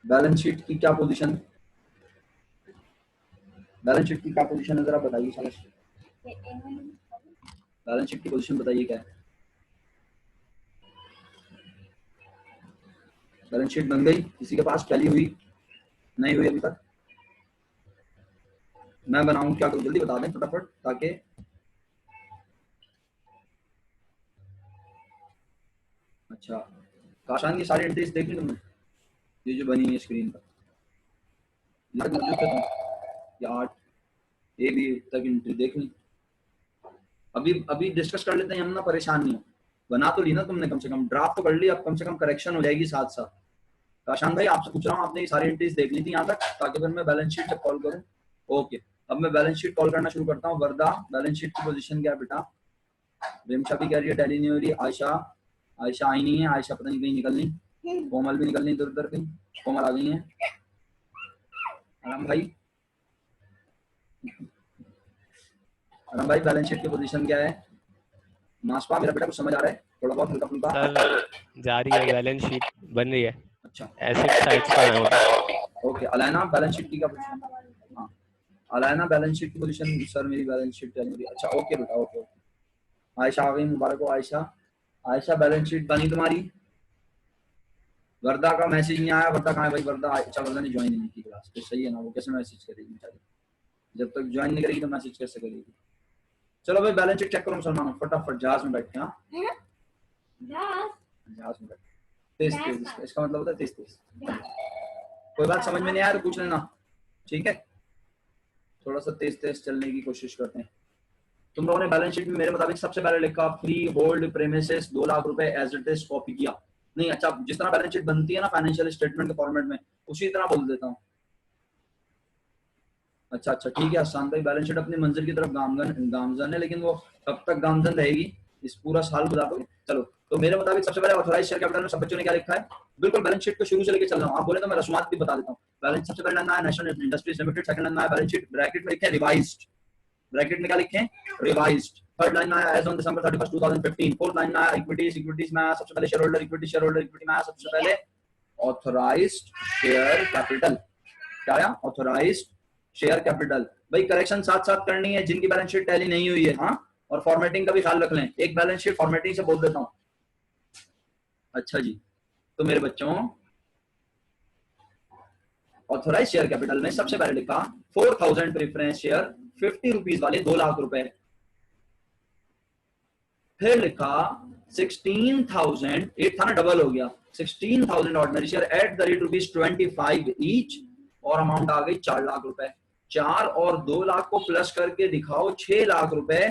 Balance sheet की क्या position, balance sheet की क्या पोजीशन है जरा बताइए शाबाश। बैलेंस शीट की पोजीशन बताइए क्या है। बैलेंस शीट बन गई किसी के पास, टैली हुई नहीं हुई अभी तक? मैं बनाऊं क्या करूं, जल्दी बता दें फटाफट ताकि। अच्छा काशान की सारी एंट्रीज देख ली तुमने, ये जो बनी है स्क्रीन पर याद मौजूद है तुम, या 8 ए बी तक एंट्री देख ली? अभी अभी डिस्कस कर लेते हैं हम ना, परेशान नहीं हो। बना तो ली ना तुमने, कम से कम ड्राफ्ट तो कर ली, अब कम से कम करेक्शन हो जाएगी साथ साथ। काशान भाई आपसे पूछ रहा हूँ, आपने ये सारी एंट्रीज देख ली थी यहाँ तक, ताकि फिर मैं बैलेंस शीट जब कॉल करूँ। ओके अब मैं बैलेंस शीट कॉल करना शुरू करता हूँ। वर्दा बैलेंस शीट की पोजीशन क्या है बेटा? रिमशा भी कह रही है टैली नहीं हो रही। आयशा, आयशा आई नहीं है, आयशा पता नहीं कहीं निकलनी। कोमल भी निकलनी इधर उधर कहीं, कोमल आ गई है। आराम भाई, आराम भाई बैलेंस शीट की पोजीशन क्या है? मासपा मेरा बेटा कुछ समझ आ रहा है थोड़ा बहुत हल्का फुल्का? सर जा रही है, बैलेंस शीट बन रही है। अच्छा एसेट साइड्स पर है वो। ओके अलायना बैलेंस शीट की क्या पोजीशन? हाँ अलायना बैलेंस शीट की पोजीशन सर मेरी बैलेंस शीट चल रही है। अच्छा ओके बेटा ओके ओके। आयशा आ गई, मुबारक हो आयशा। आयशा बैलेंस शीट बनी तुम्हारी? वर्दा का मैसेज नहीं आया, वर्दा कहाँ है भाई? वर्दा, अच्छा वर्दा ने ज्वाइन नहीं की क्लास, तो सही है ना, वो कैसे मैसेज करेगी बेचारी, जब तक ज्वाइन नहीं करेगी तो मैसेज कैसे करेगी? चलो भाई बैलेंस शीट चेक करो मुसलमानों फटाफट, जहाज में बैठ के। हाँ जहाज में बैठ, तेज तेज, इसका मतलब होता है तेज तेज। कोई बात समझ में नहीं आया तो पूछ लेना, ठीक है? थोड़ा सा तेज तेज चलने की कोशिश करते हैं। तुम लोगों ने बैलेंस शीट में मेरे मुताबिक सबसे पहले लिखा फ्री होल्ड प्रेमिसेस 2 लाख रुपए एज इट इज कॉपी किया। नहीं अच्छा, जिस तरह बैलेंस शीट बनती है ना फाइनेंशियल स्टेटमेंट के फॉर्मेट में, उसी तरह बोल देता हूँ। अच्छा अच्छा ठीक है हसन भाई, बैलेंस शीट अपनी मंजिल की तरफ गामजन है, लेकिन वो कब तक गामजन रहेगी, इस पूरा साल गुजार दोगे? चलो तो मेरे मुताबिक सबसे पहले ऑथराइज शेयर कैपिटल में सब बच्चों ने क्या लिखा है? बिल्कुल बैलेंस शीट को शुरू से लेकर चल रहा हूँ, आप बोले तो मैं रसूमात भी बता देता हूँ। बैलेंस सबसे पहले नया नेशनल इंडस्ट्रीज लिमिटेड, सेकंड नया बैलेंस शीट ब्रैकेट में लिखे रिवाइज्ड, ब्रैकेट में क्या लिखे? रिवाइज्ड। थर्ड लाइन में आया as on December 31 2015। Fourth line में आया इक्विटीज, इक्विटीज में आया सबसे पहले shareholder equity, shareholder equity में आया सबसे पहले ऑथराइज्ड शेयर कैपिटल। क्या आया? Authorised share capital. भाई करेक्शन साथ साथ करनी है जिनकी बैलेंस शीट टैली नहीं हुई है, हाँ, और फॉर्मेटिंग का भी ख्याल रख लें, एक बैलेंस शीट फॉर्मेटिंग से बोल देता हूँ। अच्छा जी, तो मेरे बच्चों ऑथराइज शेयर कैपिटल में सबसे पहले लिखा 4000 प्रेफरेंस शेयर 50 रुपीज वाले 2 लाख रुपए, फिर लिखा 16,000, 8 था ना डबल हो गया, 16,000 ordinary share at the rate ₹25 each, और अमाउंट आ गई 4 लाख रुपए। 4 और 2 लाख को प्लस करके दिखाओ 6 लाख रुपए,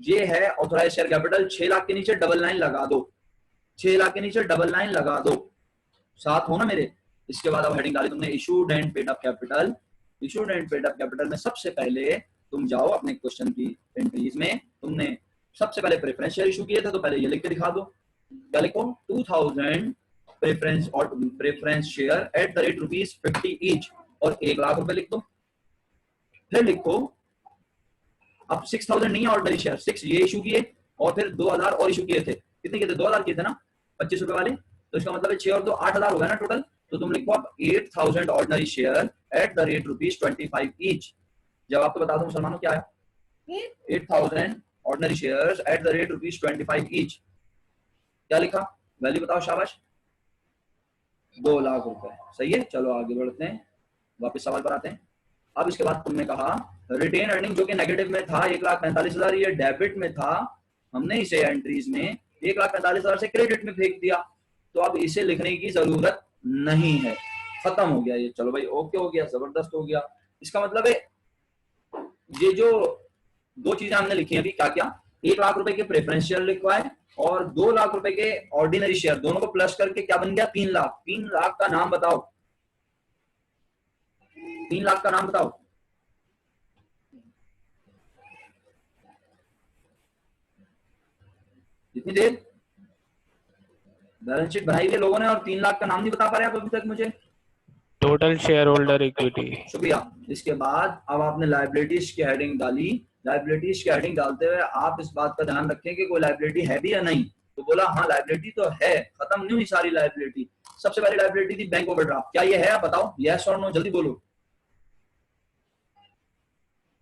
ये है ऑथराइज शेयर कैपिटल। 6 लाख के नीचे डबल लाइन लगा दो, 6 लाख के नीचे डबल लाइन लगा दो, साथ हो ना मेरे? इसके बाद अब हेडिंग डाली तुमने issued and paid up capital. Issued and paid up capital में सबसे पहले तुम जाओ अपने क्वेश्चन की एंट्रीज में, तुमने सबसे पहले प्रेफरेंस शेयर इशू किए थे, तो पहले ये लिख के दिखा दो। क्या लिखो? 2000 प्रेफरेंस और preference share at the rate ₹50 each, और 1 लाख रुपए लिख दो। फिर लिखो अब 6000 नहीं है ऑर्डिनरी शेयर, 6 ये इशू किए, और फिर 2000 और इशू किए थे। कितने किए थे? 2000 किए थे ना, 25 रुपए वाले, तो इसका मतलब है 6 और 2 8000 हो गया ना टोटल। तो तुम लिखो अब 8000 ordinary share at the rate ₹25 each. जवाब तो बता दो मुसलमानों क्या है? 8000 ordinary shares at the rate ₹25 each. क्या लिखा? वैल्यू बताओ शाबाश। 2 लाख रुपए, सही है। चलो आगे बढ़ते हैं, वापस सवाल पर आते हैं। अब इसके बाद तुमने कहा रिटेन अर्निंग जो कि नेगेटिव में था 1,45,000, ये डेबिट में था, हमने इसे एंट्रीज में 1,45,000 से क्रेडिट में फेंक दिया, तो अब इसे लिखने की जरूरत नहीं है, खत्म हो गया ये। चलो भाई ओके हो गया, जबरदस्त हो गया। इसका मतलब है ये जो 2 चीजें हमने लिखी हैं अभी, क्या क्या? 1 लाख रुपए के प्रेफरेंस शेयर लिखवाए और 2 लाख रुपए के ऑर्डिनरी शेयर, दोनों को प्लस करके क्या बन गया? 3 लाख। 3 लाख का नाम बताओ, 3 लाख का नाम बताओ। कितनी देर बैलेंस शीट बनाई हुई लोगों ने और 3 लाख का नाम नहीं बता पा रहे आप अभी तक मुझे? Total share holder equity. शुक्रिया। इसके बाद अब आपने लाइबिलिटीज की हेडिंग डाली। लाइबिलिटीज की हेडिंग डालते हुए आप इस बात का ध्यान रखें कि कोई लाइबिलिटी है भी या नहीं। तो बोला हाँ लाइबिलिटी तो है, खत्म नहीं हुई सारी लाइबिलिटी, सबसे पहली लायबिलिटी थी बैंक ओवरड्राफ्ट। क्या ये है? आप बताओ, यस और नो, जल्दी बोलो।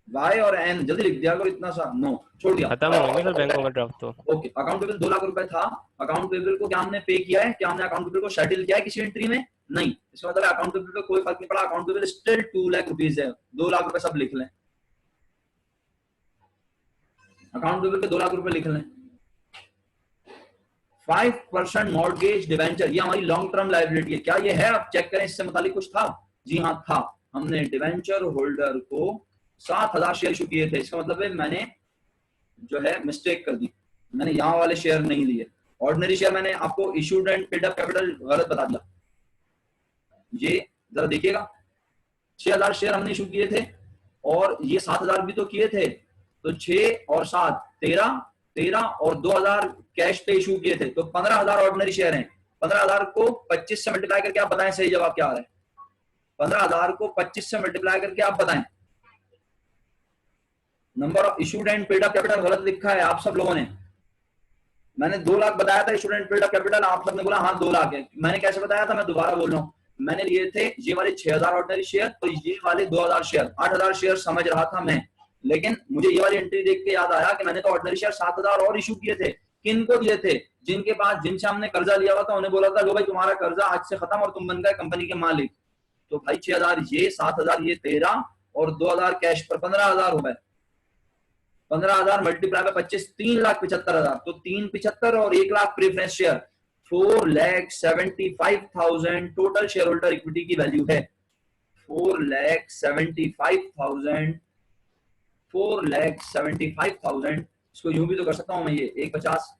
वाई और एन जल्दी लिख दिया करो, इतना सा नो छोड़ दिया। खत्म हो गए सर बैंक ओवरड्राफ्ट तो। ओके, अकाउंट पेबल 2 लाख रुपए था। अकाउंट पेबल को क्या हमने पे किया है? क्या हमने अकाउंट पेबल को शेड्यूल किया है किसी एंट्री में? नहीं। इसका मतलब अकाउंट पेबल पे कोई फर्क नहीं पड़ा। Account payable still 2 lakh rupees है। 2 लाख रुपए सब लिख लें, अकाउंट पेबल पे 2 लाख रुपए लिख लें। 5% मॉर्गेज डिवेंचर, ये हमारी लॉन्ग टर्म लायबिलिटी है। क्या ये है? आप चेक करें, इससे मुतालिक कुछ था? जी हाँ था। हमने डिवेंचर होल्डर को 7,000 शेयर इशू किए थे। इसका मतलब है मैंने जो है मिस्टेक कर दी, मैंने यहाँ वाले शेयर नहीं लिए। ऑर्डिनरी शेयर मैंने आपको issued and paid up capital गलत बता दिया। ये जरा देखिएगा, 6,000 शेयर हमने इशू किए थे और ये 7,000 भी तो किए थे, तो 6 और 7 13 और 2,000 कैश पे इशू किए थे, तो 15,000 ऑर्डिनरी शेयर हैं। 15,000 को 25 से मल्टीप्लाई करके आप बताएं सही जवाब क्या आ रहा है। 15,000 को 25 से मल्टीप्लाई करके आप बताएं। Number of issued and paid up capital गलत लिखा है आप सब लोगों ने। मैंने 2 लाख बताया था issued and paid up capital, आप सबने बोला हाँ 2 लाख है। मैंने कैसे बताया था? मैं दोबारा बोल रहा हूँ। मैंने लिए थे ये वाले 6,000 ऑर्डिनरी शेयर, तो ये वाले 2,000 शेयर, 8,000 शेयर समझ रहा था मैं। लेकिन मुझे ये वाली एंट्री देख के याद आया कि मैंने तो ऑर्डिनरी शेयर 7,000 और इशू किए थे। किन को दिए थे? जिनके पास, जिनसे हमने कर्जा लिया हुआ था, उन्हें बोला था लो भाई तुम्हारा कर्जा आज से खत्म और तुम बन गए कंपनी के मालिक। तो भाई 6,000 ये, 7,000 ये, 13 और 2,000 कैश पर 15,000 रुपए। 15,000 मल्टीप्लाई बाय 25, 3,75,000। तो 375 और 1 lakh preference share, 4,75,000 total share holder equity की वैल्यू है। 4,75,000 इसको यूं भी तो कर सकता हूं मैं, ये 1,50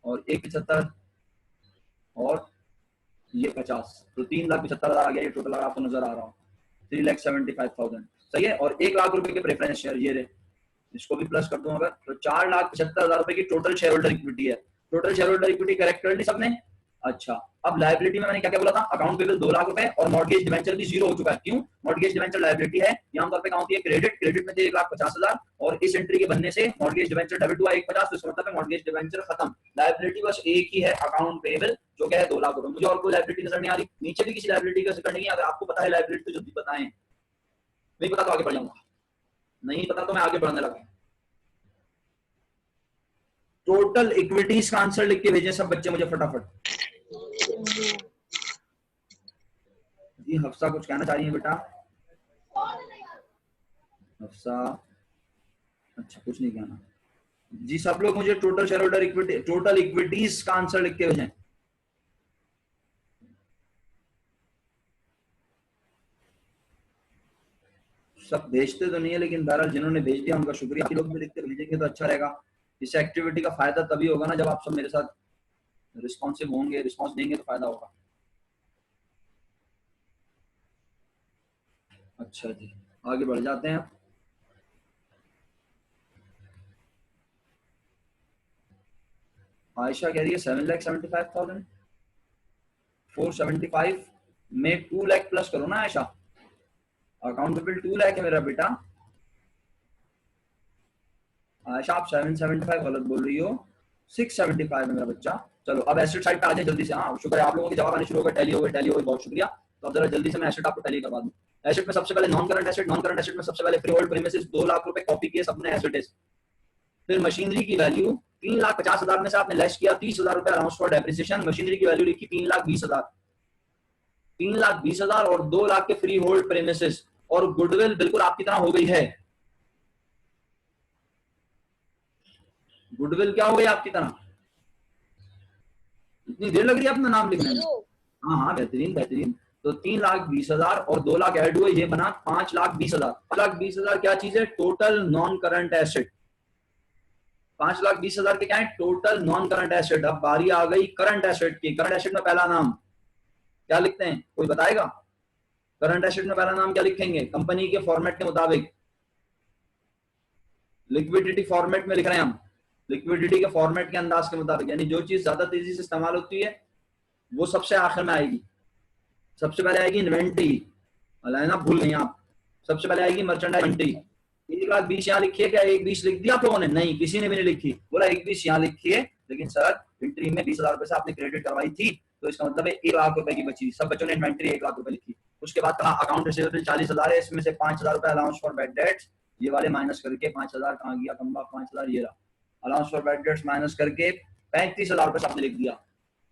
और 1,75 और ये 50, तो 3,75,000 आ गया। ये टोटल आपको नजर आ रहा हो 3,75,000 सही है। और 1 लाख रुपए के प्रेफरेंस शेयर ये रहे, इसको भी प्लस कर दूं अगर, तो 4,75,000 रुपए की टोटल शेयर होल्डर इक्विटी है। Total share holder equity correct कर ली सबने? अच्छा, अब लायबिलिटी में मैंने क्या क्या बोला था? अकाउंट पेबल 2 लाख रुपए और मॉर्गेज डिवेंचर भी जीरो हो चुका है। क्यों? मॉर्गेज डिवेंचर लायबिलिटी है, यहाँ तौर पे कहाँ होती है? क्रेडिट में थे 1,50,000 और इस एंट्री के बनने से मॉर्गेज डिवेंचर डेबिट हुआ 1,50, तो इसका मतलब है मॉर्गेज डिवेंचर खत्म। लायबिलिटी बस एक ही है, अकाउंट पेबल, जो क्या है 2 लाख रुपए। मुझे और कोई लायबिलिटी नजर नहीं आ रही। नीचे भी किसी लायबिलिटी का जिक्र नहीं है। अगर आपको पता है लायबिलिटी तो जल्दी बताएं, नहीं पता तो आगे बढ़ जाऊंगा, नहीं पता तो मैं आगे बढ़ने लगा। टोटल इक्विटीज का आंसर लिख के भेजें सब बच्चे मुझे फटाफट। जी हफ्सा कुछ कहना चाह रही है बेटा? हफ्सा अच्छा कुछ नहीं कहना जी। सब लोग मुझे total share holder equity, total equities का आंसर लिख के भेजें। सब भेजते तो नहीं है, लेकिन बहरहाल जिन्होंने भेज दिया उनका शुक्रिया। आप लोग भी लिख के भेजेंगे तो अच्छा रहेगा। इस एक्टिविटी का फायदा तभी होगा ना जब आप सब मेरे साथ रिस्पॉन्सिव होंगे, रिस्पॉन्स देंगे तो फायदा होगा। अच्छा जी, आगे बढ़ जाते हैं। आयशा कह रही है 7,75,000, 475 में 2 लाख प्लस करो ना आयशा। अकाउंट पेबल 2 लाख है मेरा बेटा। आयशा आप 775 गलत बोल रही हो, 675 है मेरा बच्चा। चलो अब एसेट साइड पे आ जाए जल्दी से। हाँ शुक्र है, आप लोगों के जवाब आने शुरू हो गए। टैली हो गए, टैली हो गए, बहुत शुक्रिया। तो अब जरा जल्दी से मैं एसेट आपको टैली करवा दूं। एसेट में सबसे पहले non current asset, non current asset में सबसे पहले फ्री होल्ड प्रीमिसेस 2 लाख रुपए कॉपी किए सबने एसेट। फिर मशीनरी की वैल्यू 3,50,000 में से आपने लेस किया 30,000 रुपए अलाउंस फॉर डेप्रिसिएशन। मशीनरी की वैल्यू लिखी 3,20,000, 3,20,000 और 2 लाख के फ्री होल्ड प्रीमिसेस। और गुडविल बिल्कुल आपकी तरह हो गई है। गुडविल क्या हो गई आपकी तरह? इतनी देर लग रही है अपना नाम लिखने में? हाँ हाँ बेहतरीन बेहतरीन। तो 3,20,000 और 2 लाख ऐड हुए, ये बना 5,20,000। 5,20,000 क्या चीज है? Total non current asset. 5,20,000 के क्या है? Total non current asset. अब बारी आ गई करंट एसेट की। करंट एसेट में पहला नाम क्या लिखते हैं? कोई बताएगा? करंट एसेट में पहला नाम क्या लिखेंगे कंपनी के फॉर्मेट के मुताबिक? लिक्विडिटी फॉर्मेट में लिख रहे हैं हम, लिक्विडिटी के फॉर्मेट के अंदाज के मुताबिक। यानी जो चीज ज्यादा तेजी से इस्तेमाल होती है वो सबसे आखिर में आएगी। सबसे पहले आएगी इन्वेंट्री, ना भूल नहीं आप। सबसे पहले आएगी मर्चेंडाइज इन्वेंट्री। 1,20,000 यहाँ लिखी है क्या? 1,20,000 लिख दिया आप लोगों ने? नहीं, किसी ने भी नहीं लिखी। बोला 1,20,000 यहाँ लिखी है, लेकिन सर एंट्री में 20,000 रुपए से आपने क्रेडिट करवाई थी, तो इसका मतलब है 1 लाख रुपए की बची। सब बच्चों ने इन्वेंट्री 1 लाख रुपए लिखी। उसके बाद कहा अकाउंट रिसीवेबल 40,000 है, इसमें से 5,000 रुपए अलाउंस फॉर बैड डेट्स, ये वाले माइनस करके 5,000 कहाँ गया कम्बा, 5,000 ये रहा, allowance for bad debts minus करके 35,000 रुपए आपने लिख दिया।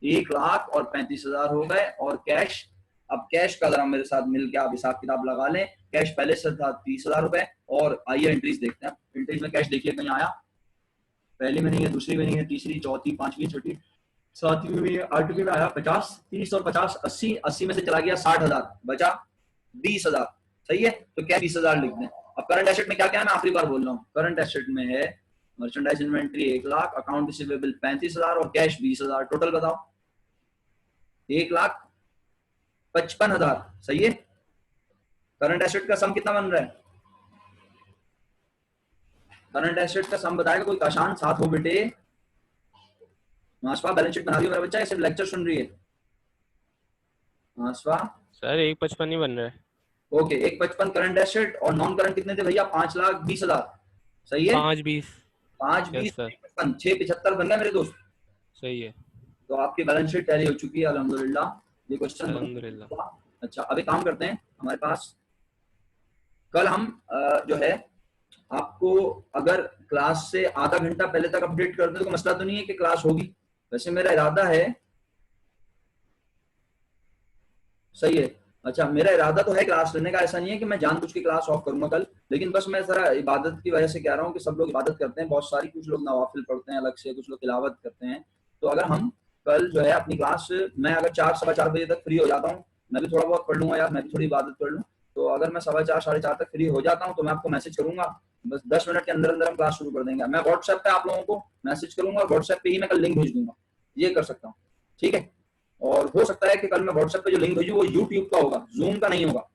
1 लाख और 35,000 हो गए। और कैश, अब कैश का जरा मेरे साथ मिलकर आप हिसाब किताब लगा लें। कैश पहले से था 30,000 रुपए। और आइए एंट्रीज देखते हैं। एंट्रीज में कैश देखिए कहीं आया, पहली में नहीं है, दूसरी में नहीं है, तीसरी, चौथी, पांचवी, छठी, सातवीं में, आठवीं में आया 50, 30 और 50, 80, 80 में से चला गया 60,000, बचा 20,000। सही है, तो क्या 20,000 लिख दें। अब करंट एसेट में क्या क्या है, मैं आखिरी बार बोल रहा हूँ। करंट एसेट में है merchandise inventory 1 lakh, account receivable 35,000 और कैश 20,000। टोटल बताओ 1,55,000। सही है। करंट एसेट का सम कितना बन रहा है? करंट एसेट का सम बताएगा कोई आसान साथ हो बेटे। मासवा बैलेंस शीट बना रही हो मेरा बच्चा, या सिर्फ लेक्चर सुन रही है? मासवा सर 155 ही बन रहा है। Okay, 155 current asset. और नॉन करंट कितने थे भैया? 5,20,000। सही है, 520। 5,20, यस सर, 6,75 बन गया मेरे दोस्त। सही है। तो आपकी बैलेंस शीट टैली हो चुकी है अल्हम्दुलिल्लाह। ये क्वेश्चन अल्हम्दुलिल्लाह। अच्छा, अभी काम करते हैं। हमारे पास कल हम जो है आपको अगर क्लास से आधा घंटा पहले तक अपडेट कर दें तो मसला तो नहीं है कि क्लास होगी। वैसे मेरा इरादा है, सही है। अच्छा, मेरा इरादा तो है क्लास लेने का, ऐसा नहीं है कि मैं जानबूझ के क्लास ऑफ करूंगा कल, लेकिन बस मैं जरा इबादत की वजह से कह रहा हूँ कि सब लोग इबादत करते हैं बहुत सारी, कुछ लोग नवाफिल पढ़ते हैं अलग से, कुछ लोग तिलावत करते हैं। तो अगर हम कल जो है अपनी क्लास, मैं अगर 4, 4:15 बजे तक फ्री हो जाता हूँ, मैं भी थोड़ा बहुत पढ़ लूंगा यार, मैं भी थोड़ी इबादत कर लूँ, तो अगर मैं 4:15, 4:30 तक फ्री हो जाता हूँ तो मैं आपको मैसेज करूंगा। बस 10 मिनट के अंदर अंदर हम क्लास शुरू कर देंगे। मैं व्हाट्सएप पे आप लोगों को मैसेज करूंगा और व्हाट्सएप पे ही मैं कल लिंक भेज दूंगा। ये कर सकता हूँ, ठीक है। और हो सकता है कि कल मैं व्हाट्सएप पे जो लिंक भेजूं वो यूट्यूब का होगा, जूम का नहीं होगा।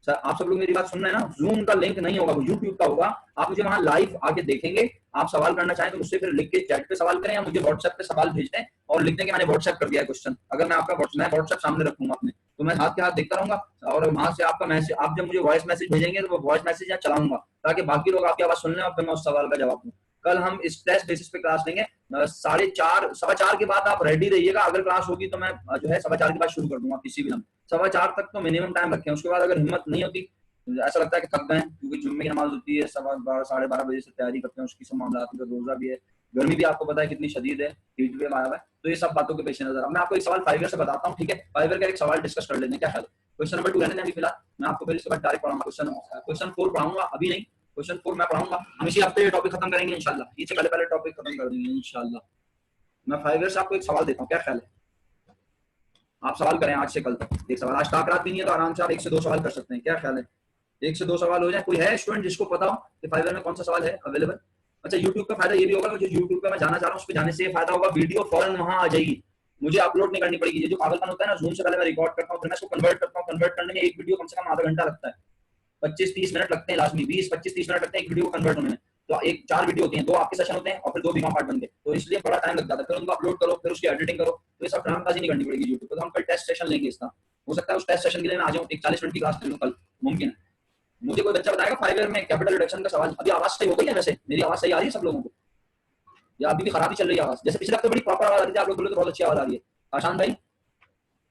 सर आप सब लोग मेरी बात सुन रहे हैं ना? जूम का लिंक नहीं होगा, वो यूट्यूब का होगा। आप मुझे वहां लाइव आके देखेंगे। आप सवाल करना चाहें तो मुझसे फिर लिख के चैट पे सवाल करें, या मुझे व्हाट्सएप पे सवाल भेज दें और लिख दें कि मैंने व्हाट्सएप कर दिया है क्वेश्चन। अगर मैं आपका व्हाट्सएप सामने रखूंगा अपने, तो मैं हाथ के हाथ देखता रहूंगा, और वहां से आपका मैसेज, आप जब मुझे वॉइस मैसेज भेजेंगे तो वो वॉइस मैसेज यहाँ चलाऊंगा, ताकि बाकी लोग आपकी आवाज सुन लें और फिर मैं उस सवाल का जवाब दूं। कल हम इस टेस्ट बेसिस पे क्लास लेंगे। 4:30, 4:15 के बाद आप रेडी रहिएगा। अगर क्लास होगी तो मैं जो है 4:15 के बाद शुरू कर दूंगा किसी भी नंबर। 4:15 तक तो मिनिमम टाइम रखें। उसके बाद अगर हिम्मत नहीं होती, ऐसा लगता है कि थक गए, क्योंकि जुम्मे की नमाज होती है 12:15, 12:30 बजे से तैयारी करते हैं, उसकी सब मामला, रोजा भी है, गर्मी भी आपको पता है कितनी शदीद है, हीट वेव आया हुआ है, तो ये सब बातों के पेश नजर। अब मैं आपको एक सवाल फाइवर से बताता हूँ, ठीक है? फाइवर का एक सवाल डिस्कस कर लेते हैं, क्या ख्याल है? क्वेश्चन नंबर 2 रहने दें फिलहाल, मैं आपको फिर इसके बाद डायरेक्ट पढ़ाऊंगा। क्वेश्चन 4 पढ़ाऊंगा, अभी नहीं। क्वेश्चन 4 मैं पढ़ाऊंगा, हम इसी हफ्ते ये टॉपिक खत्म करेंगे इंशाल्लाह। इससे पहले टॉपिक खत्म कर देंगे इंशाल्लाह। मैं फाइवर से आपको एक सवाल देता हूँ, क्या ख्याल है? आप सवाल करें आज से कल तक, एक सवाल। आज ताकरात भी नहीं है तो आराम से आप 1 से 2 सवाल कर सकते हैं, क्या ख्याल है? 1 से 2 सवाल हो जाए। कोई है स्टूडेंट जिसको पता हो कि फाइवर में कौन सा सवाल है अवेलेबल? अच्छा, यूट्यूब का फायदा ये भी होगा कि जो यूट्यूब पे मैं जाना चाह रहा हूँ उस पे जाने से ये फायदा होगा, वीडियो फौरन वहां आ जाएगी, मुझे अपलोड नहीं करनी पड़ेगी। ये जो पागलपन होता है ना, जूम से पहले मैं रिकॉर्ड करता हूँ, फिर मैं इसको कन्वर्ट करता हूँ, कन्वर्ट करने में एक वीडियो कम से कम आधा घंटा लगता है, 25-30 मिनट लगते हैं लाजमी, 20-25-30 मिनट लगते हैं एक वीडियो को कन्वर्ट होने में। तो एक 4 वीडियो होती हैं, 2 आपके सेशन होते हैं और फिर 2 बीमा पार्ट बनते हैं, तो इसलिए बड़ा टाइम लग जाता है। फिर उनको अपलोड करो, फिर उसकी एडिटिंग करो, तो ये सब ड्रामेबाजी नहीं करनी पड़ेगी यूट्यूब पे। तो हम कल टेस्ट सेशन लेंगे इसका। हो सकता है उस टेस्ट सेशन के लिए मैं आ जाऊँ, एक 40 मिनट की क्लास कर लूँ कल, मुमकिन है। मुझे कोई बच्चा बताएगा फाइवर में कैपिटल रिडक्शन का सवाल? अभी आवाज सही हो गई है? वैसे मेरी आवाज सही आ रही है सब लोगों को, या अभी भी खराबी चल रही है आवाज? जैसे पिछले हफ्ते बड़ी प्रॉपर आवाज आ रही थी, आप लोग बोले तो बहुत अच्छी आवाज आ रही है। आशान भाई,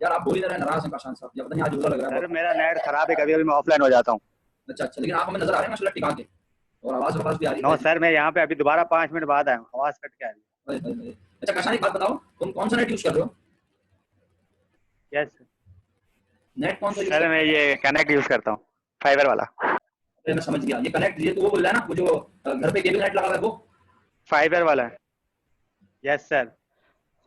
यार आप बोल ही रहे, नाराज हैं आशान साहब, या पता नहीं आज रोजा लग रहा है। सर मेरा नेट खराब है, कभी कभी मैं ऑफलाइन हो जाता हूँ। अच्छा, लेकिन आप हमें नजर आ रहे हैं माशाल्लाह टिका के, और आवाज भी आ रही है। नो सर, मैं यहाँ पे अभी दोबारा 5 मिनट बाद आया हूँ, आवाज कट के आ रही है। अच्छा काशान, एक बात बताओ, तुम कौन सा नेट यूज कर रहे हो? यस नेट कौन सा यूज सर, मैं ये कनेक्ट यूज करता हूँ, फाइबर वाला। मैं समझ गया, ये कनेक्ट, ये तो वो बोल रहा है ना, वो जो घर पे केबल नेट लगा हुआ है वो फाइबर वाला। Yes sir.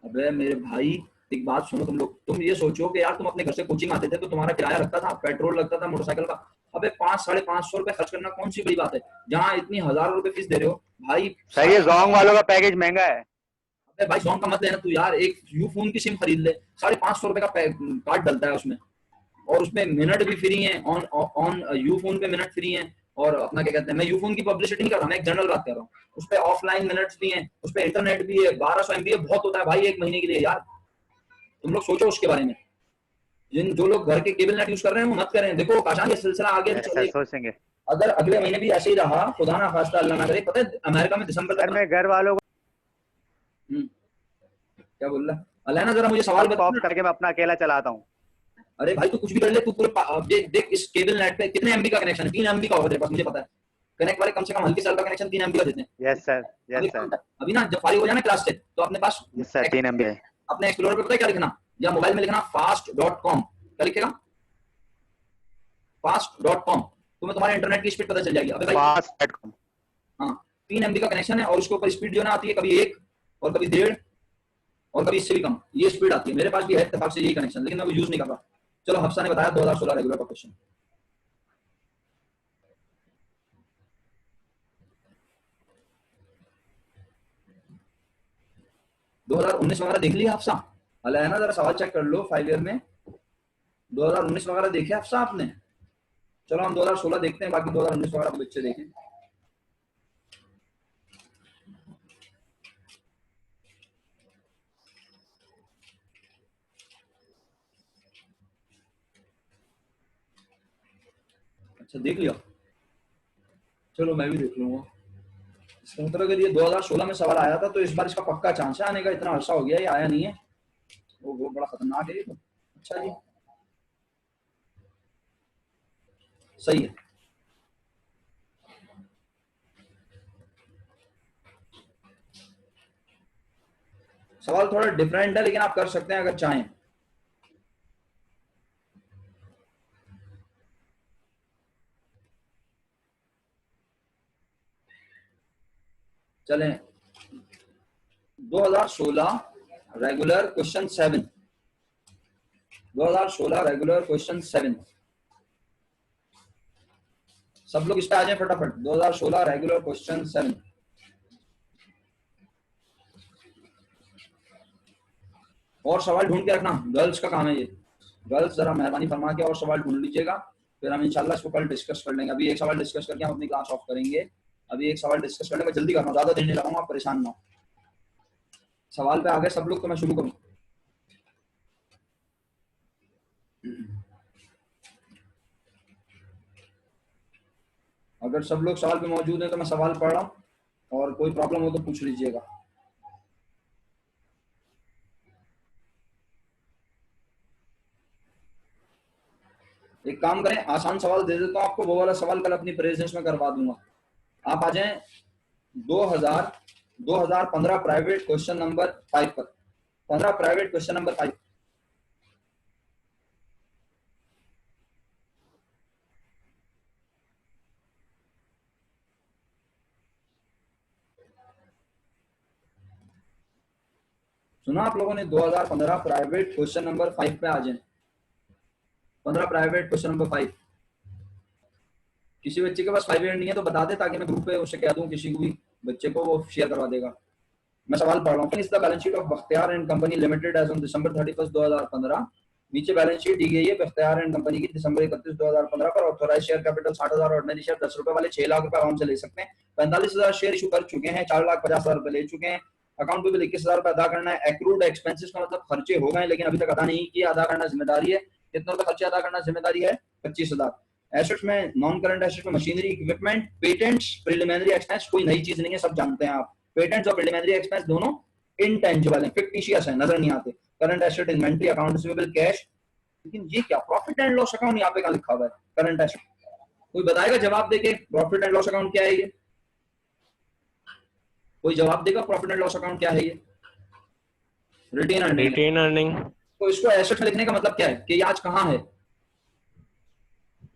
अबे मेरे भाई, एक बात सुनो तुम लोग, तुम ये सोचो कि यार तुम अपने घर से कोचिंग आते थे तो तुम्हारा किराया लगता था, पेट्रोल लगता था मोटरसाइकिल का। अबे 500-550 रुपए खर्च करना कौन सी बड़ी बात है, जहाँ इतनी हजारों रुपए फीस दे रहे हो भाई। सर ये जोंग वालों का पैकेज महंगा है। अबे भाई जोंग का मत लेना तू यार, एक यू फोन की सिम खरीद ले, 550 रुपए का कार्ड डलता है उसमें, और उसमें मिनट भी फ्री है, ऑन यू फोन पे मिनट फ्री है। और अपना क्या कहते हैं, मैं यू फोन की पब्लिसिटी नहीं कर रहा, मैं एक जनरल बात कर रहा हूँ। उस पे ऑफलाइन मिनट्स भी हैं, उस पे इंटरनेट भी है, 1200 MB बहुत होता है भाई 1 महीने के लिए यार। तुम लोग सोचो उसके बारे में, जो लोग घर के केबल नेट यूज कर रहे हैं वो मत करें। देखो काशान, ये सिलसिला आगे भी चलेगा, सोचेंगे अगर अगले महीने भी ऐसे ही रहा, खुदा ना खास्ता अल्लाह ना करे। पता है अमेरिका में दिसंबर सर, मैं घर वालों को क्या बोल रहा है? अलैना जरा मुझे सवाल बता। ऑफ करके मैं अपना अकेला चलाता हूँ। अरे भाई तू कुछ भी कर ले, तू पूरे देख इस केबल नेट पे कितने एमबी का कनेक्शन है, 3 एमबी का होगा तेरे पास, मुझे पता है। कनेक्ट वाले कम से कम हल्की सेल का कनेक्शन 3 एमबी का देते हैं। यस सर, यस सर, अभी ना जब फारिग हो जाना क्लास से तो अपने पास यस सर, 3 MB है। अपने एक्सप्लोरर पे पता है क्या लिखना, या मोबाइल में लिखना fast.com। क्या लिखेगा? fast.com। तुम्हें तुम्हारे इंटरनेट की स्पीड पता चल जाएगी। अबे भाई fast.com। हाँ 3 MB का कनेक्शन है और उसके ऊपर स्पीड जो ना आती है कभी 1 और कभी 1.5 और कभी इससे भी कम, ये स्पीड आती है। मेरे पास भी है इत्तेफाक से यही कनेक्शन, लेकिन मैं वो यूज नहीं कर रहा। चलो हफ्सा ने बताया 2016 रेगुलर का क्वेश्चन। दो 2019 वगैरह देख लिया हफ्सा? अलैना जरा सवाल चेक कर लो 5 ईयर में 2019 वगैरह देखे हफ्सा आपने? चलो हम 2016 देखते हैं, बाकी 2019 वगैरह बच्चे देखें। अच्छा देख लिया, चलो मैं भी देख लूंगा। इसका मतलब अगर ये 2016 में सवाल आया था तो इस बार इसका पक्का चांस है आने का। इतना अर्सा हो गया ये आया नहीं है, वो बड़ा खतरनाक है ये तो। अच्छा जी सही है। सवाल थोड़ा डिफरेंट है लेकिन आप कर सकते हैं अगर चाहें। चलें 2016 रेगुलर क्वेश्चन 7, 2016 रेगुलर क्वेश्चन 7। सब लोग इस पे आ जाएं फटाफट। 2016 रेगुलर क्वेश्चन 7। और सवाल ढूंढ के रखना, गर्ल्स का काम है ये। गर्ल्स जरा मेहरबानी फरमा के और सवाल ढूंढ लीजिएगा, फिर हम इंशाल्लाह इसको कल डिस्कस कर लेंगे। अभी एक सवाल डिस्कस करके हम अपनी क्लास ऑफ करेंगे। अभी एक सवाल डिस्कस करने में जल्दी करना, ज्यादा देर नहीं लगाऊंगा, आप परेशान ना हो। सवाल पे आ गए सब लोग तो मैं शुरू करूं। अगर सब लोग सवाल पे मौजूद हैं तो मैं सवाल पढ़ रहा हूं और कोई प्रॉब्लम हो तो पूछ लीजिएगा। एक काम करें, आसान सवाल दे देता हूं आपको, वो वाला सवाल कल अपनी प्रेजेंस में करवा दूंगा। आप आ जाएं 2015 प्राइवेट क्वेश्चन नंबर 5 पर। 15 प्राइवेट क्वेश्चन नंबर 5। सुना आप लोगों ने? 2015 प्राइवेट क्वेश्चन नंबर 5 पे आ जाए। 15 प्राइवेट क्वेश्चन नंबर 5। किसी बच्चे के पास 5 ईयर नहीं है तो बता दे, ताकि मैं ग्रुप पे उसे कह दूं किसी को भी बच्चे को, वो शेयर करवा देगा। मैं सवाल पढ़ रहा हूँ। Is the balance sheet of Bakhtiar and company limited as on December 31, 2015। नीचे बैलेंस शीट दी गई है बख्तियार एंड कंपनी की दिसंबर 31, 2015 पर। Authorise share capital 60,000, ordinary share 10 रुपए वाले 6 लाख रुपए आराम से ले सकते हैं। 45,000 शेयर इशू कर चुके हैं, 4,50,000 रुपए ले चुके हैं। अकाउंट पे 21,000 रुपए अदा करना है। एक्रूड एक्सपेंसेस का मतलब खर्चे हो गए लेकिन अभी तक अदा नहीं किया, अदा करना जिम्मेदारी है। कितने रुपए खर्चे अदा करना जिम्मेदारी है? 25,000। एसेट्स में नॉन करंट एसेट्स में machinery, equipment, patents, preliminary expense कोई नई चीज नहीं है, सब जानते हैं आप। पेटेंट्स और प्रिलिमिनरी एक्सपेंस दोनों इंटेंजिबल है, फिक्टिशियस है, नजर नहीं आते। Current asset, inventory, account receivable, cash. लेकिन ये क्या प्रॉफिट एंड लॉस अकाउंट यहाँ पे क्या लिखा हुआ है? Current asset. कोई बताएगा जवाब देके प्रॉफिट एंड लॉस अकाउंट क्या है ये? कोई जवाब देगा प्रॉफिट एंड लॉस अकाउंट क्या है ये? Retain earning. Retain earning. तो इसको एसेट में लिखने का मतलब क्या है कि ये आज कहाँ है?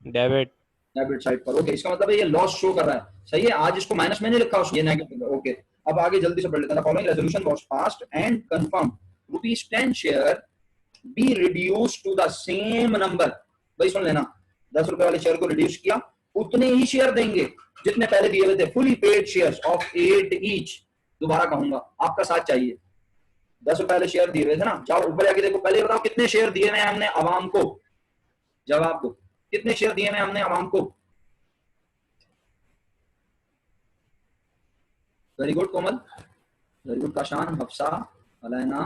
डेबिट। डेबिट साइड पर। ओके, इसका मतलब है ये लॉस शो कर रहा है। सही है, आज इसको माइनस में नहीं लिखा, उसको ये नेगेटिव। ओके, अब आगे जल्दी से पढ़ लेते हैं। Following resolution was passed and confirm. ₹10 share be reduced to the same number. भाई सुन लेना, 10 रुपए वाले शेयर को रिड्यूस किया, उतने ही शेयर देंगे जितने पहले दिए हुए थे। Fully paid shares of 8 each. दोबारा कहूंगा, आपका साथ चाहिए। 10 रुपए वाले शेयर दिए हुए थे ना, जाओ ऊपर जाके देखो, पहले बताओ कितने शेयर दिए हुए हमने आवाम को। जवाब दो, कितने शेयर दिए हुए हमने आवाम को? वेरी गुड कोमल, वेरी गुड काशान, हफ्सा, अलैना।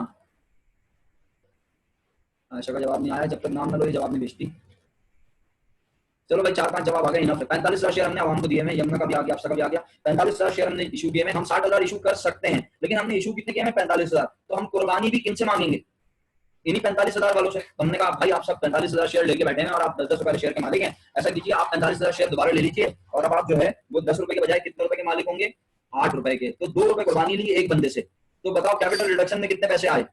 आयशा का जवाब नहीं आया, जब तक नाम ना लो ये जवाब नहीं भेजती। चलो भाई 4-5 जवाब आ गए इनफ है। 45,000 शेयर हमने आवाम को दिए हैं, यमुना का भी आ गया, अफसा का भी आ गया। 45,000 शेयर हमने इशू किए हैं। हम 60,000 इशू कर सकते हैं, लेकिन हमने इशू कितने किए हैं? 45,000। तो हम कुर्बानी भी किनसे मांगेंगे? इन्हीं 45,000 वालों से। हमने कहा भाई आप सब 45,000 शेयर लेके बैठे हैं और आप 10-10 रुपए शेयर के मालिक हैं, ऐसा कीजिए आप 45,000 शेयर दोबारा ले लीजिए और अब आप जो है वो 10 रुपए के बजाय कितने रुपए के मालिक होंगे, 8 रुपए के। तो 2 रुपए कुर्बानी ली एक बंदे से। तो बताओ कैपिटल रिडक्शन में कितने पैसे आए,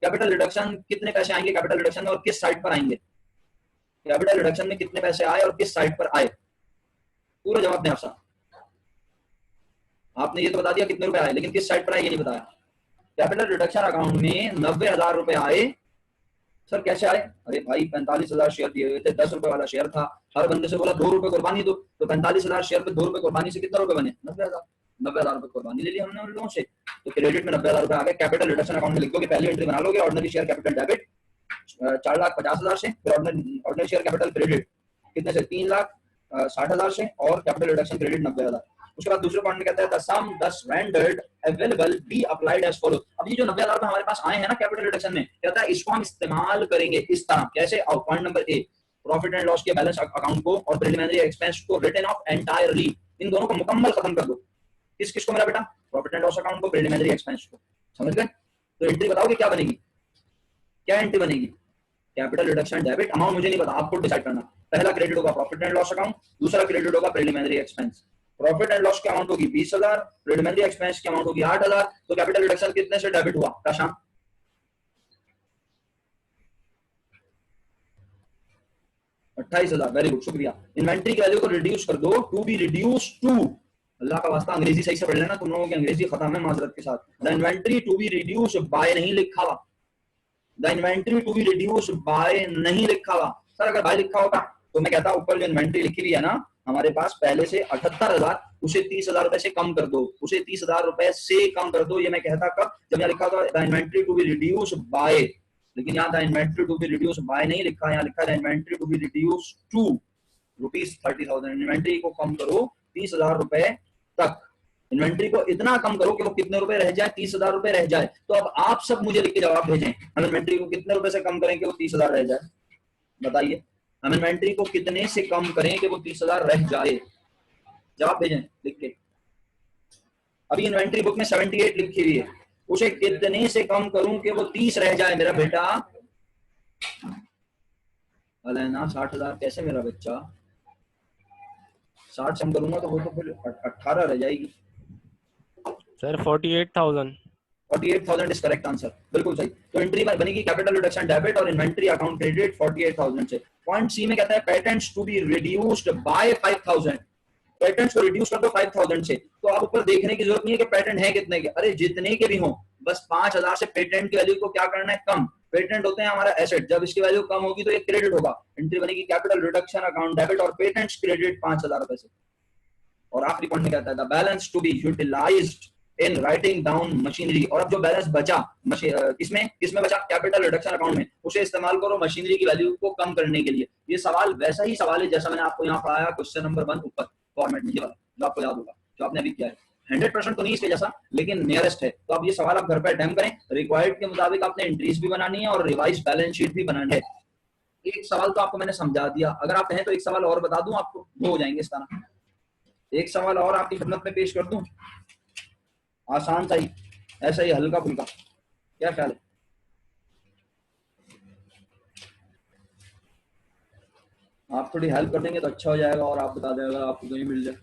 कैपिटल रिडक्शन कितने पैसे आएंगे कैपिटल रिडक्शन में और किस साइड पर आएंगे, कैपिटल रिडक्शन में कितने पैसे आए और किस साइड पर आए, पूरा जवाब दें आप साहब। आपने ये तो बता दिया कितने रुपए आए, लेकिन किस साइड पर आए ये नहीं बताया। कैपिटल रिडक्शन अकाउंट में 90,000 रुपए आए। सर कैसे आए? अरे भाई 45,000 शेयर दिए हुए थे, 10 रुपए वाला शेयर था, हर बंदे से बोला 2 रुपए कुर्बानी दो, तो 45,000 शेयर पे 2 रुपए कुर्बानी से कितना रुपए बने, 90,000। 90,000 रुपए कुर्बानी ले ली हमने उन लोगों से, तो क्रेडिट में 90,000 रुपए आ गए। कैपिटल रिडक्शन अकाउंट में लिख दोगे, पहली एंट्री बना लोगे ऑर्डिनरी शेयर कैपिटल डेबिट 4,50,000 से, फिर ऑर्डिनरी शेयर कैपिटल क्रेडिट कितने से, 3,60,000 से, और कैपिटल रिडक्शन क्रेडिट 90,000। उसके बाद दूसरे पॉइंट में कहता है the sum thus rendered available be applied as follow. अब ये जो 90,000 रुपए हमारे पास आए हैं ना कैपिटल रिडक्शन में, कहता है इसको हम इस्तेमाल करेंगे इस तरह। कैसे? Point number A, profit and loss के बैलेंस अकाउंट को और प्रिलिमिनरी एक्सपेंस को रिटन ऑफ एंटायरली, इन दोनों को मुकम्मल खत्म कर दो। किस किस को मेरा बेटा? प्रॉफिट एंड लॉस अकाउंट को, प्रिलिमिनरी एक्सपेंस को। समझ गए? तो एंट्री बताओगे क्या बनेगी, क्या एंट्री बनेगी? कैपिटल रिडक्शन डेबिट, अमाउंट मुझे नहीं पता, आपको डिसाइड करना। पहला क्रेडिट होगा प्रॉफिट एंड लॉस अकाउंट, दूसरा क्रेडिट होगा preliminary expense. Profit and loss की अमाउंट होगी 20,000, प्रिलिमिनरी एक्सपेंस की अमाउंट होगी 8,000। तो कैपिटल रिडक्शन कितने से डेबिट हुआ काशाम? 28,000। वेरी गुड, शुक्रिया। इन्वेंट्री की वैल्यू को रिड्यूस कर दो, टू बी रिड्यूस टू, अल्लाह का वास्ता अंग्रेजी सही से पढ़ लेना, तुम लोगों की अंग्रेजी खत्म है माजरत के साथ। The inventory to be reduce by नहीं लिखा हुआ, the inventory to be reduce by नहीं लिखा हुआ। सर अगर बाय लिखा होगा तो मैं कहता ऊपर जो इन्वेंट्री लिखी हुई है ना हमारे पास पहले से 78,000, उसे 30,000 रुपए से कम कर दो, उसे 30,000 रुपए से कम कर दो। ये मैं कहता कब? जब यहाँ लिखा था the inventory to be reduce by, लेकिन यहाँ the inventory to be reduce by नहीं लिखा, यहाँ लिखा है inventory to be reduce to ₹30,000। Inventory को कम करो 30,000 रुपए तक, इन्वेंट्री को इतना कम करो कि वो कितने रुपए रह जाए, 30,000 रुपए रह जाए। तो अब आप सब मुझे लिख के जवाब भेजें, हम इन्वेंट्री को कितने रुपए से कम करें कि वो 30,000 रह जाए, बताइए। हम इन्वेंट्री को कितने से कम करें कि वो 30,000 रह जाए, जवाब भेजें लिख के। अभी इन्वेंट्री बुक में 78 लिखी हुई है, उसे कितने से कम करूं कि वो 30 रह जाए मेरा बेटा? अरे ना 60,000 कैसे मेरा बच्चा? 60 से कम करूंगा तो वो तो फिर 18 रह जाएगी। सर 48,000। 48,000 इज करेक्ट आंसर, बिल्कुल सही। तो एंट्री बनेगी कैपिटल रिडक्शन डेबिट और इन्वेंट्री अकाउंट क्रेडिट 48,000 से। पॉइंट सी में कहता है patents to be reduced by 5,000, patents को रिड्यूस कर दो 5,000 से। तो आप ऊपर देखने की जरूरत नहीं है कि पेटेंट है कितने के, अरे जितने के भी हों, बस 5,000 से पेटेंट की वैल्यू को क्या करना है, कम। पेटेंट होते हैं हमारा एसेट, जब इसकी वैल्यू कम होगी तो ये क्रेडिट होगा। एंट्री बनेगी कैपिटल रिडक्शन अकाउंट डेबिट और पेटेंट्स क्रेडिट 5,000 रुपए से। और आखिरी पॉइंट में कहता है the balance to be utilised in writing down machinery. और अब जो बैलेंस बचा किसमें बचा? कैपिटल रिडक्शन अकाउंट में, उसे इस्तेमाल करो मशीनरी की वैल्यू को कम करने के लिए। ये सवाल वैसा ही सवाल है जैसा मैंने आपको यहाँ पढ़ाया क्वेश्चन नंबर 1 ऊपर फॉर्मेट में, ये वाला जो आपको याद होगा, जो आपने अभी किया है। 100% तो नहीं इसके जैसा, लेकिन नियरेस्ट है। तो अब ये सवाल आप घर पर अटेम्प्ट करें, रिक्वायर्ड के मुताबिक आपने एंट्रीज भी बनानी है और रिवाइज बैलेंस शीट भी बनानी है। एक सवाल तो आपको मैंने समझा दिया, अगर आप कहें तो एक सवाल और बता दूं आपको, वो हो जाएंगे इस तरह। एक सवाल और आपकी खिदमत में पेश कर दूं, आसान सा ही, ऐसा ही हल्का फुल्का, क्या ख्याल है? आप थोड़ी हेल्प कर देंगे तो अच्छा हो जाएगा और आप बता दें अगर आपको कहीं मिल जाए।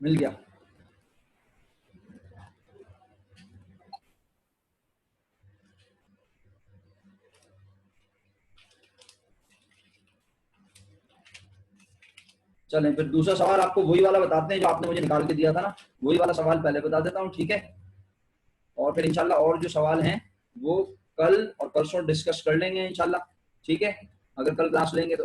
मिल गया? चलें फिर दूसरा सवाल आपको वही वाला बताते हैं जो आपने मुझे निकाल के दिया था ना, वही वाला सवाल पहले बता देता हूँ, ठीक है? और फिर इंशाल्लाह और जो सवाल हैं वो कल और परसों डिस्कस कर लेंगे इंशाल्लाह, ठीक है? अगर कल क्लास लेंगे तो।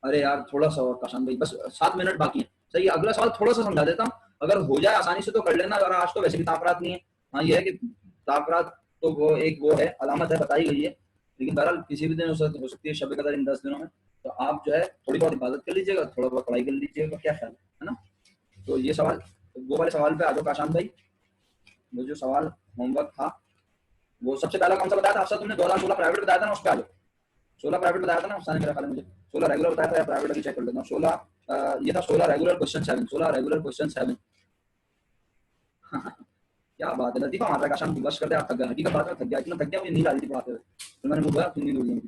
अरे यार थोड़ा सा और काशान भाई, बस 7 मिनट बाकी है। सही है, अगला सवाल थोड़ा सा समझा देता हूँ, अगर हो जाए आसानी से तो कर लेना, अगर आज तो वैसे भी ताकरात नहीं है। हाँ ये है कि ताकरात तो वो एक वो है, अलामत है, बताई गई है, लेकिन बहरहाल किसी भी दिन हो सकती है शब कदर इन 10 दिनों में। तो आप जो है थोड़ी बहुत इबादत कर लीजिएगा, थोड़ा बहुत पढ़ाई कर लीजिएगा, क्या ख्याल है ना? तो ये सवाल, वो वाले सवाल पे आ जाओ काशान भाई। वो जो सवाल होमवर्क था वो सबसे पहला कौन सा बताया था आपसे? तुमने 2016 प्राइवेट बताया था ना, उस पर आ जाओ। 16 प्राइवेट बताया था ना, मेरा ख्याल है मुझे 16 रेगुलर बताया था या प्राइवेट, अभी चेक कर लेता हूँ। 16 ये था 16 रेगुलर क्वेश्चन 7, 16 रेगुलर क्वेश्चन 7। क्या बात है, लतीफा मार रहा है काशान, बस करते आप थक गए, हकीकत बात है थक गया, इतना थक गया मुझे नींद आ रही थी पढ़ाते हुए, तो मैंने बोला तुम नींद उड़ गई।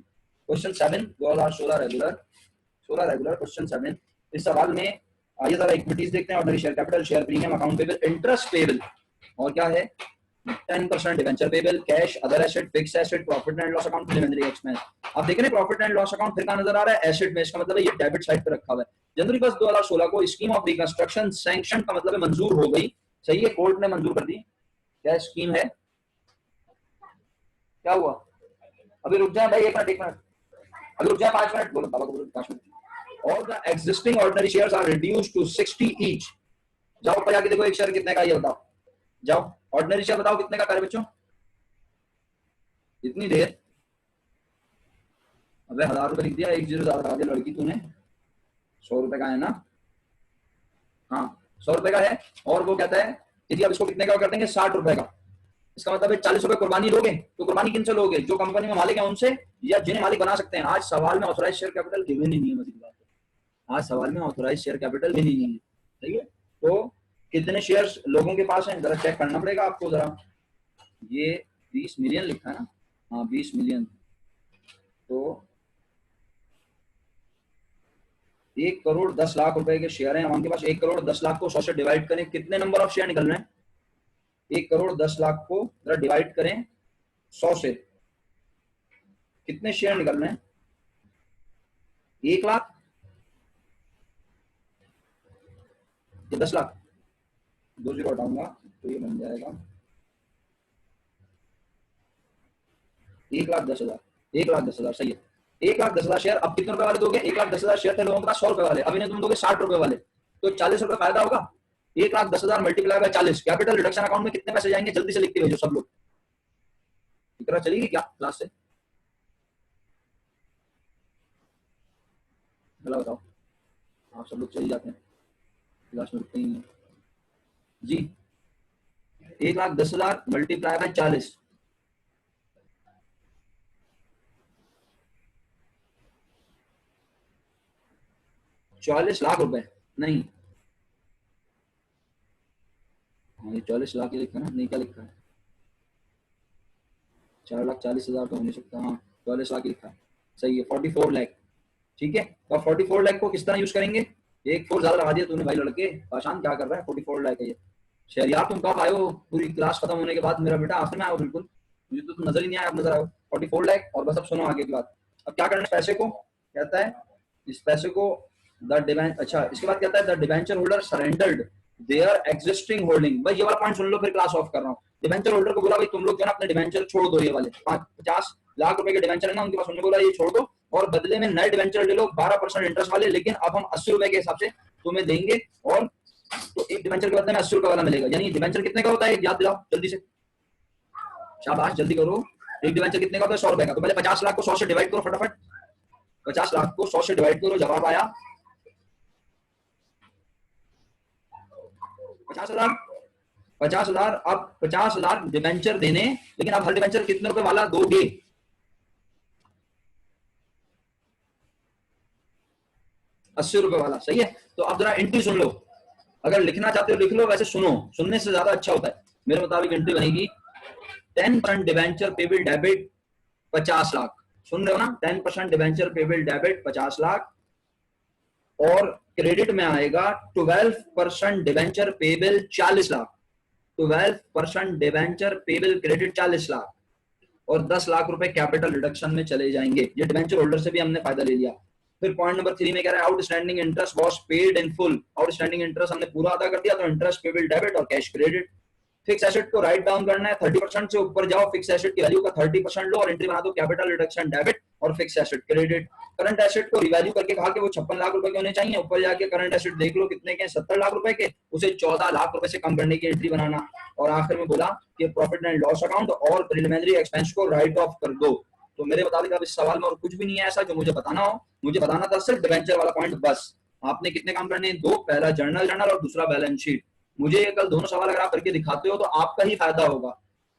Question 7 2016 regular, 16 regular question 7। इस सवाल में आइए जरा इक्विटीज देखते हैं। Ordinary share capital, share premium, account payable, interest payable, और क्या है 10% debenture payable, cash, other asset, fix asset, profit and loss account, preliminary expense. आप देख रहे हैं प्रॉफिट एंड लॉस अकाउंट फिर का नजर आ रहा है एसेट में, इसका मतलब है ये डेबिट साइड पे रखा हुआ है। जनवरी 1 2016 को स्कीम ऑफ रिकंस्ट्रक्शन सैंक्शन का मतलब है मंजूर हो गई, सही है, कोर्ट ने मंजूर कर दी। क्या स्कीम है, क्या हुआ, अभी रुक जाए भाई, एक मिनट, अभी रुक जाए 5 मिनट, बोलो बाबा को बोलो 5 minute. All the existing ordinary shares are reduced to 60 each। जाओ ऊपर जाके देखो एक शेयर कितने का, ये बताओ, जाओ ऑर्डिनरी शेयर बताओ कितने का करे बच्चों, इतनी देर, अबे 1000 रुपए लिख दिया, 1 0 ज्यादा दिया लड़की तूने, 100 रुपए का है ना, हाँ 100 रुपए का है, और वो कहता है कि अब इसको कितने का कर देंगे, 60 रुपए का। इसका मतलब है 40 रुपए कुर्बानी लोगे, तो कुर्बानी किन से लोगे, जो कंपनी में मालिक है उनसे, या जिन्हें मालिक बना सकते हैं। आज सवाल में ऑथराइज शेयर कैपिटल गिवन ही नहीं है, आज सवाल में ऑथराइज शेयर कैपिटल भी नहीं है, सही है। तो कितने शेयर्स लोगों के पास हैं जरा चेक करना पड़ेगा आपको जरा, ये 20 मिलियन लिखा है ना, हाँ 20 मिलियन, तो 1 करोड़ 10 लाख रुपए के शेयर हैं हमारे पास। 1 करोड़ 10 लाख को 100 से डिवाइड करें, कितने नंबर ऑफ शेयर निकल रहे हैं, 1 करोड़ 10 लाख को जरा डिवाइड करें 100 से, कितने शेयर निकल रहे हैं, 1 लाख, ये 10 लाख, 2 जीरो हटाऊंगा तो ये बन जाएगा 1,10,000, 1,10,000 सही है, 1,10,000 शेयर। अब कितने रुपए वाले दोगे, 1,10,000 शेयर थे लोगों के पास 100 रुपए वाले, अब इन्हें तुम दोगे 60 रुपए वाले, तो 40 रुपए फायदा होगा। 1,10,000 multiply by 40, capital reduction account में कितने पैसे जाएंगे, जल्दी से लिखते भेजो सब लोग, इतना चलेगी क्या क्लास से, बताओ, आप सब लोग चली जाते हैं क्लास में, रुकते ही नहीं जी। 1,10,000 मल्टीप्लाई बाय 40, 44 लाख रुपए, नहीं हाँ ये 44 लाख ही लिखा ना, नहीं क्या लिखा है, 4,40,000 तो हो नहीं सकता, हाँ 44 लाख लिखा है, सही है, 44 लाख, ठीक है। तो 44 लाख को किस तरह यूज करेंगे, एक 4 ज्यादा लगा दिया तूने भाई, लड़के पाशान क्या कर रहा है, 44 लाख है ये। शहरियार तुम कब आए हो, पूरी क्लास खत्म होने के बाद, मेरा बेटा आखिर में आया हो बिल्कुल, मुझे तो तुम नजर ही नहीं आया, आप नजर आए 44 लाख। और बस अब सुनो आगे की बात, अब क्या करना है पैसे को, कहता है इस पैसे को द डिवेंचर, अच्छा इसके बाद कहता है the debenture holder surrendered their existing holding. भाई ये वाला पॉइंट सुन लो, फिर क्लास ऑफ कर रहा हूँ। डिवेंचर होल्डर को बोला भाई तुम लोग जो ना अपने डिवेंचर छोड़ दो, ये वाले 50 लाख रुपए के डिवेंचर है ना उनके पास, उन्होंने बोला ये छोड़ दो और बदले में नए डिवेंचर ले लो 12% इंटरेस्ट वाले, लेकिन अब हम 80 रुपए के हिसाब से तुम्हें देंगे, और तो एक डिवेंचर के बदले में 80 रुपए वाला मिलेगा। यानी डिवेंचर कितने का होता है, याद दिलाओ जल्दी से, शाबाश जल्दी करो, एक डिवेंचर कितने का होता है 100 रुपए का। तो पहले 50 लाख को 100 से डिवाइड करो फटाफट, 50 लाख को 100 से डिवाइड करो, जवाब आया 50,000। 50,000, अब 50,000 डिवेंचर देने, लेकिन अब हर डिवेंचर कितने रुपए वाला दोगे, 80 रुपए वाला, सही है। तो अब जरा एंट्री सुन लो, अगर लिखना चाहते हो लिख लो, वैसे सुनो, सुनने से ज्यादा अच्छा होता है। मेरे मुताबिक एंट्री बनेगी 10% डिवेंचर पेबल डेबिट 50 लाख, सुन रहे हो ना, 10% डिवेंचर पेबल डेबिट 50 लाख, और क्रेडिट में आएगा 12% debenture payable 40 lakh, 12% debenture payable credit 40 lakh, और 10 लाख रुपए कैपिटल रिडक्शन में चले जाएंगे। ये डिवेंचर होल्डर से भी हमने फायदा ले लिया। फिर पॉइंट नंबर 3 में कह रहा है outstanding interest was paid in full. Outstanding interest हमने पूरा अदा कर दिया, तो इंटरेस्ट पेबल डेबिट और कैश क्रेडिट। फिक्स एसेट को राइट डाउन करना है, 30% से ऊपर जाओ, फिक्स एसेट की वैल्यू का 30% लो और एंट्री बना दो कैपिटल रिडक्शन डेबिट और fix asset credit. Current asset को रिवैल्यू करके कहा कि वो 56 लाख रुपए के होने चाहिए, ऊपर जाके करंट एसेट देख लो कितने के, 70 लाख रुपए के, उसे 14 लाख रुपए से कम करने की एंट्री बनाना। और आखिर में बोला कि प्रॉफिट एंड लॉस अकाउंट और प्रिलिमिनरी एक्सपेंस को राइट ऑफ कर दो। तो मेरे मुताबिक अब इस सवाल में और कुछ भी नहीं है ऐसा जो मुझे बताना हो, मुझे बताना था सिर्फ डिवेंचर वाला पॉइंट बस। आपने कितने काम करने हैं, 2, पहला जर्नल और दूसरा बैलेंस शीट। मुझे कल दोनों सवाल अगर आप करके दिखाते हो तो आपका ही फायदा होगा।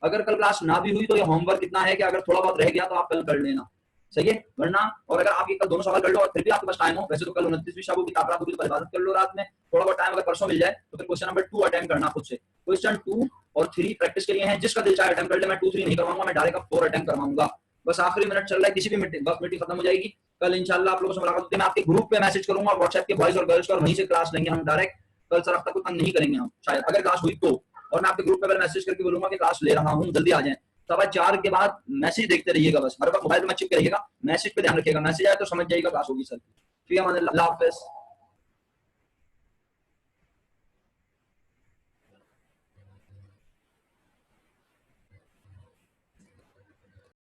अगर कल क्लास ना भी हुई तो ये होमवर्क इतना है कि अगर थोड़ा बहुत रह गया तो आप कल कर लेना, सही है। वरना और अगर आप ये कल दोनों सवाल कर लो और फिर भी आपके पास टाइम हो, वैसे तो कल 29वीं शब की ताबरा खुद इबादत कर लो रात में, थोड़ा बहुत टाइम अगर परसों मिल जाए तो फिर क्वेश्चन नंबर 2 अटेम्प्ट करना खुद से। क्वेश्चन 2 और 3 प्रैक्टिस के लिए हैं, जिसका दिल चाहे अटेम्प्ट कर ले। मैं 2 3 नहीं करवाऊंगा, मैं डायरेक्ट 4 अटेम्प्ट करवाऊंगा। बस आखिरी मिनट चल रहा है, किसी भी वक्त मीटिंग खत्म हो जाएगी। कल इंशाल्लाह आप लोगों से मुलाकात होती है। मैं आपके ग्रुप पे मैसेज करूंगा व्हाट्सएप के बॉयज और गर्ल्स का, और वहीं से क्लास लेंगे हम डायरेक्ट। कल सर तक को तंग नहीं करेंगे हम शायद, अगर क्लास हुई तो। और मैं आपके ग्रुप पे मैसेज करके बोलूंगा कि क्लास ले रहा हूँ, जल्दी आ जाएं। 4:15 के बाद मैसेज देखते रहिएगा, बस हर वक्त मोबाइल में चिपके रहिएगा, मैसेज पे ध्यान रखिएगा। मैसेज आए तो समझ जाइएगा क्लास होगी सर। ठीक है, अल्लाह हाफिज़।